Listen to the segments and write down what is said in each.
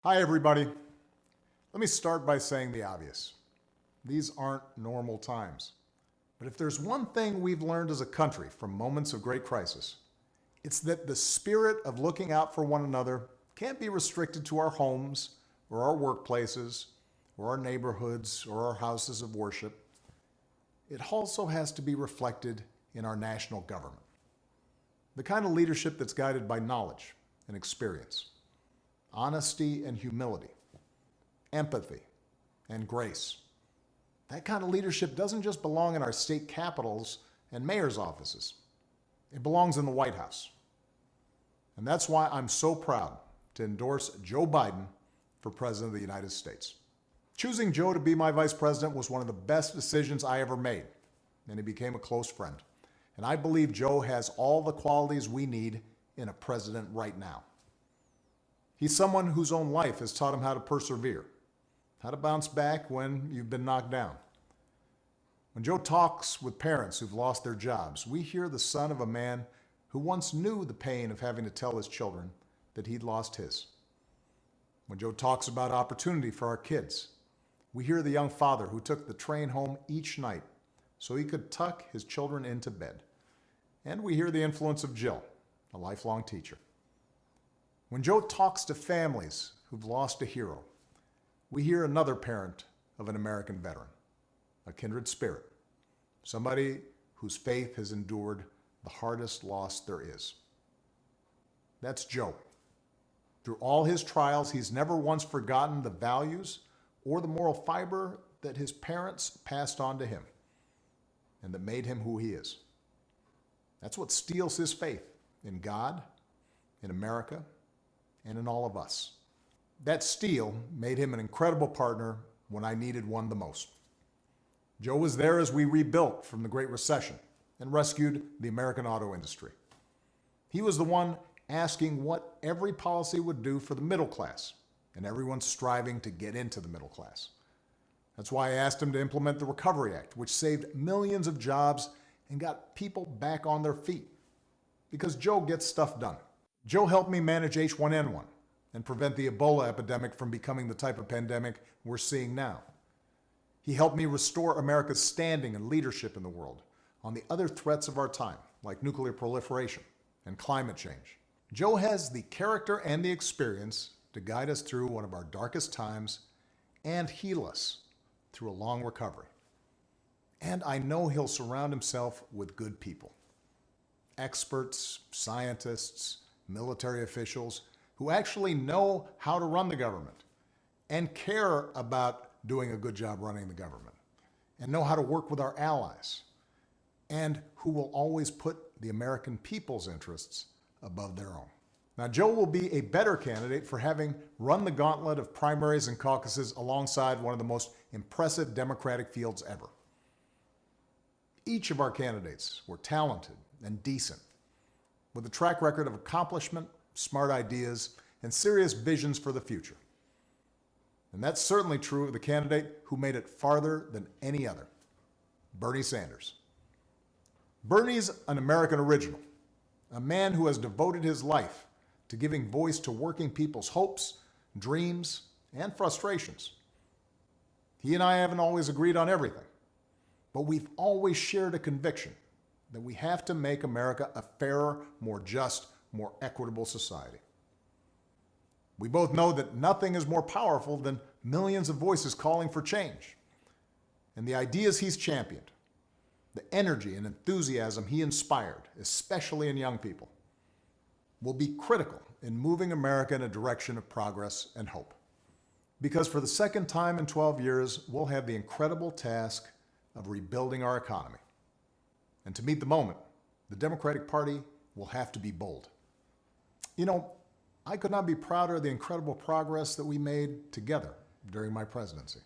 Hi, everybody. Let me start by saying the obvious. These aren't normal times. But if there's one thing we've learned as a country from moments of great crisis, it's that the spirit of looking out for one another can't be restricted to our homes or our workplaces or our neighborhoods or our houses of worship. It also has to be reflected in our national government. The kind of leadership that's guided by knowledge and experience, honesty and humility, empathy and grace. That kind of leadership doesn't just belong in our state capitals and mayor's offices. It belongs in the White House. And that's why I'm so proud to endorse Joe Biden for President of the United States. Choosing Joe to be my vice president was one of the best decisions I ever made, and he became a close friend. And I believe Joe has all the qualities we need in a president right now. He's someone whose own life has taught him how to persevere, how to bounce back when you've been knocked down. When Joe talks with parents who've lost their jobs, we hear the son of a man who once knew the pain of having to tell his children that he'd lost his. When Joe talks about opportunity for our kids, we hear the young father who took the train home each night so he could tuck his children into bed. And we hear the influence of Jill, a lifelong teacher. When Joe talks to families who've lost a hero, we hear another parent of an American veteran, a kindred spirit, somebody whose faith has endured the hardest loss there is. That's Joe. Through all his trials, he's never once forgotten the values or the moral fiber that his parents passed on to him and that made him who he is. That's what steels his faith in God, in America, and in all of us. That steel made him an incredible partner when I needed one the most. Joe was there as we rebuilt from the Great Recession and rescued the American auto industry. He was the one asking what every policy would do for the middle class and everyone striving to get into the middle class. That's why I asked him to implement the Recovery Act, which saved millions of jobs and got people back on their feet. Because Joe gets stuff done. Joe helped me manage H1N1 and prevent the Ebola epidemic from becoming the type of pandemic we're seeing now. He helped me restore America's standing and leadership in the world on the other threats of our time, like nuclear proliferation and climate change. Joe has the character and the experience to guide us through one of our darkest times and heal us through a long recovery. And I know he'll surround himself with good people, experts, scientists, military officials who actually know how to run the government and care about doing a good job running the government and know how to work with our allies and who will always put the American people's interests above their own. Now, Joe will be a better candidate for having run the gauntlet of primaries and caucuses alongside one of the most impressive Democratic fields ever. Each of our candidates were talented and decent, with a track record of accomplishment, smart ideas, and serious visions for the future. And that's certainly true of the candidate who made it farther than any other, Bernie Sanders. Bernie's an American original, a man who has devoted his life to giving voice to working people's hopes, dreams, and frustrations. He and I haven't always agreed on everything, but we've always shared a conviction that we have to make America a fairer, more just, more equitable society. We both know that nothing is more powerful than millions of voices calling for change. And the ideas he's championed, the energy and enthusiasm he inspired, especially in young people, will be critical in moving America in a direction of progress and hope. Because for the second time in 12 years, we'll have the incredible task of rebuilding our economy. And to meet the moment, the Democratic Party will have to be bold. You know, I could not be prouder of the incredible progress that we made together during my presidency.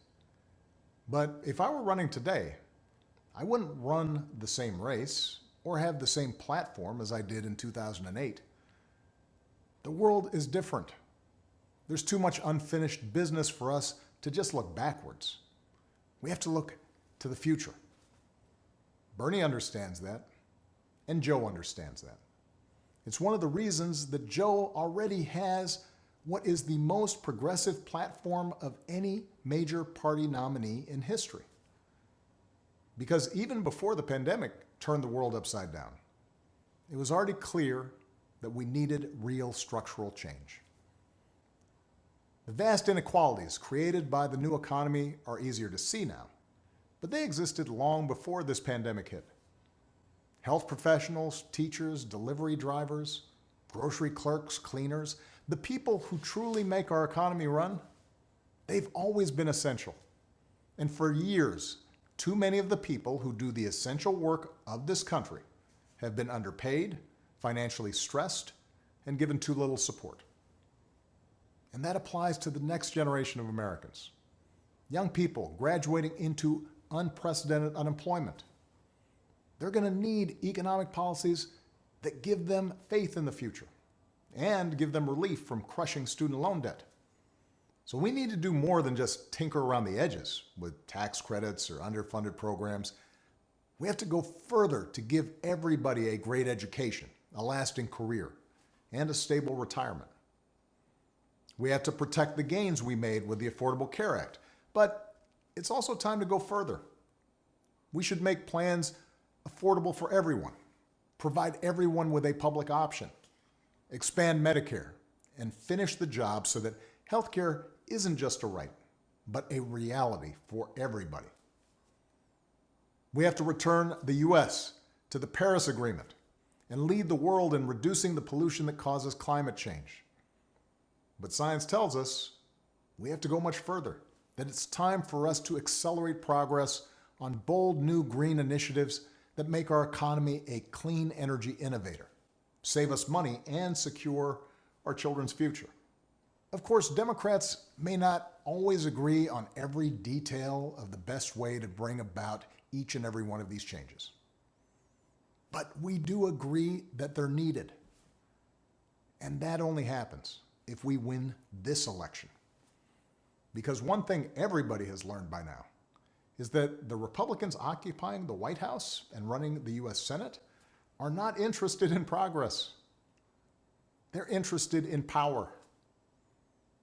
But if I were running today, I wouldn't run the same race or have the same platform as I did in 2008. The world is different. There's too much unfinished business for us to just look backwards. We have to look to the future. Bernie understands that, and Joe understands that. It's one of the reasons that Joe already has what is the most progressive platform of any major party nominee in history. Because even before the pandemic turned the world upside down, it was already clear that we needed real structural change. The vast inequalities created by the new economy are easier to see now, but they existed long before this pandemic hit. Health professionals, teachers, delivery drivers, grocery clerks, cleaners, the people who truly make our economy run, they've always been essential. And for years, too many of the people who do the essential work of this country have been underpaid, financially stressed, and given too little support. And that applies to the next generation of Americans. Young people graduating into unprecedented unemployment. They're going to need economic policies that give them faith in the future and give them relief from crushing student loan debt. So we need to do more than just tinker around the edges with tax credits or underfunded programs. We have to go further to give everybody a great education, a lasting career, and a stable retirement. We have to protect the gains we made with the Affordable Care Act, but it's also time to go further. We should make plans affordable for everyone, provide everyone with a public option, expand Medicare, and finish the job so that healthcare isn't just a right, but a reality for everybody. We have to return the U.S. to the Paris Agreement and lead the world in reducing the pollution that causes climate change. But science tells us we have to go much further, that it's time for us to accelerate progress on bold new green initiatives that make our economy a clean energy innovator, save us money, and secure our children's future. Of course, Democrats may not always agree on every detail of the best way to bring about each and every one of these changes. But we do agree that they're needed. And that only happens if we win this election. Because one thing everybody has learned by now is that the Republicans occupying the White House and running the U.S. Senate are not interested in progress. They're interested in power.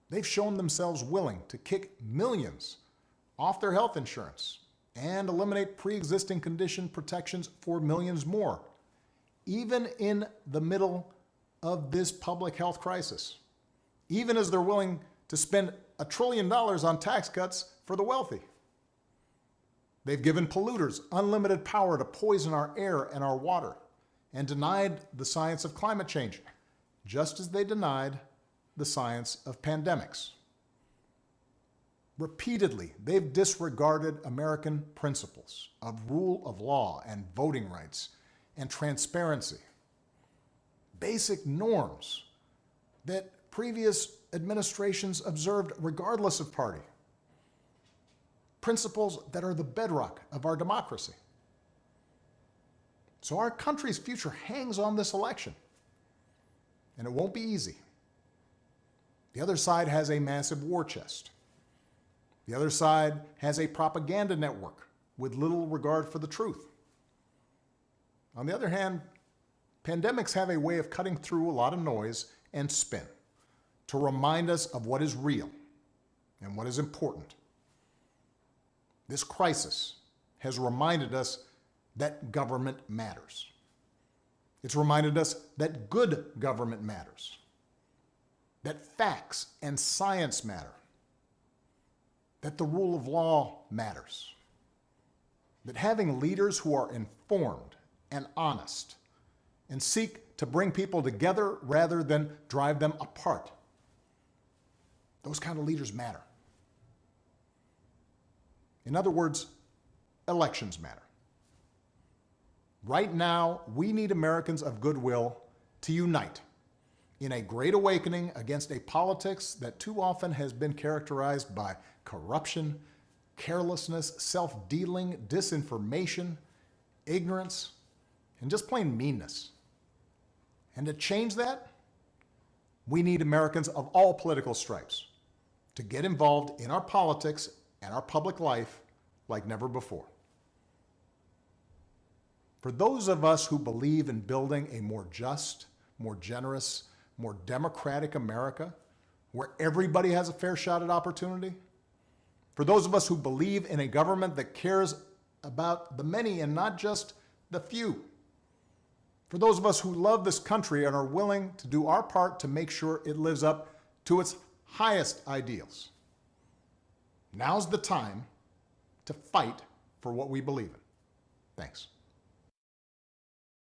They've shown themselves willing to kick millions off their health insurance and eliminate pre-existing condition protections for millions more, even in the middle of this public health crisis, even as they're willing to spend $1 trillion on tax cuts for the wealthy. They've given polluters unlimited power to poison our air and our water and denied the science of climate change, just as they denied the science of pandemics. Repeatedly, they've disregarded American principles of rule of law and voting rights and transparency, basic norms that previous administrations observed regardless of party, principles that are the bedrock of our democracy. So our country's future hangs on this election, and it won't be easy. The other side has a massive war chest. The other side has a propaganda network with little regard for the truth. On the other hand, pandemics have a way of cutting through a lot of noise and spin to remind us of what is real and what is important. This crisis has reminded us that government matters. It's reminded us that good government matters, that facts and science matter, that the rule of law matters, that having leaders who are informed and honest and seek to bring people together rather than drive them apart, those kind of leaders matter. In other words, elections matter. Right now, we need Americans of goodwill to unite in a great awakening against a politics that too often has been characterized by corruption, carelessness, self-dealing, disinformation, ignorance, and just plain meanness. And to change that, we need Americans of all political stripes to get involved in our politics and our public life like never before. For those of us who believe in building a more just, more generous, more democratic America, where everybody has a fair shot at opportunity. For those of us who believe in a government that cares about the many and not just the few. For those of us who love this country and are willing to do our part to make sure it lives up to its highest ideals. Now's the time to fight for what we believe in. Thanks.